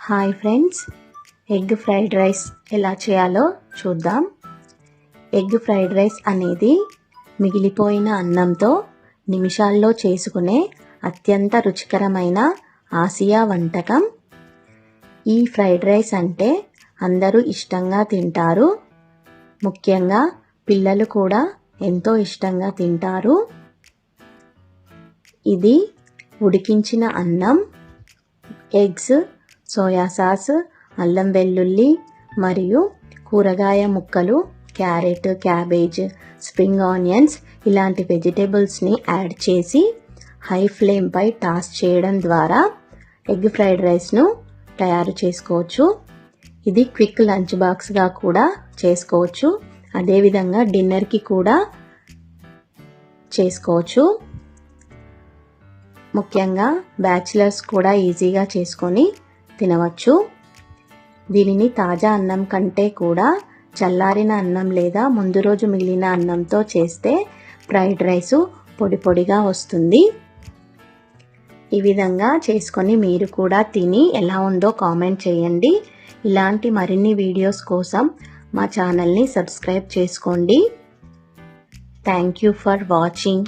Hi friends, egg fried rice ఎలా చేయాలో చూద్దాం. ఎగ్ ఫ్రైడ్ రైస్ అనేది మిగిలిపోయిన అన్నంతో నిమిషాల్లో చేసుకునే అత్యంత రుచికరమైన ఆసియా వంటకం. ఈ ఫ్రైడ్ రైస్ అంటే అందరూ ఇష్టంగా తింటారు. ముఖ్యంగా పిల్లలు కూడా ఎంతో ఇష్టంగా తింటారు. ఇది ఉడికించిన అన్నం, ఎగ్స్, సోయా సాస్, అల్లం వెల్లుల్లి మరియు కూరగాయ ముక్కలు, క్యారెట్, క్యాబేజ్, స్ప్రింగ్ ఆనియన్స్ ఇలాంటి వెజిటేబుల్స్ని యాడ్ చేసి హై ఫ్లేమ్పై టాస్ చేయడం ద్వారా ఎగ్ ఫ్రైడ్ రైస్ను తయారు చేసుకోవచ్చు. ఇది క్విక్ లంచ్ బాక్స్గా కూడా చేసుకోవచ్చు. అదేవిధంగా డిన్నర్కి కూడా చేసుకోవచ్చు. ముఖ్యంగా బ్యాచిలర్స్ కూడా ఈజీగా చేసుకొని తినవచ్చు. దీనిని తాజా అన్నం కంటే కూడా చల్లారిన అన్నం లేదా ముందు రోజు మిగిలిన అన్నంతో చేస్తే ఫ్రైడ్ రైసు పొడి పొడిగా వస్తుంది. ఈ విధంగా చేసుకొని మీరు కూడా తిని ఎలా ఉందో కామెంట్ చేయండి. ఇలాంటి మరిన్ని వీడియోస్ కోసం మా ఛానల్ని సబ్స్క్రైబ్ చేసుకోండి. Thank you for watching.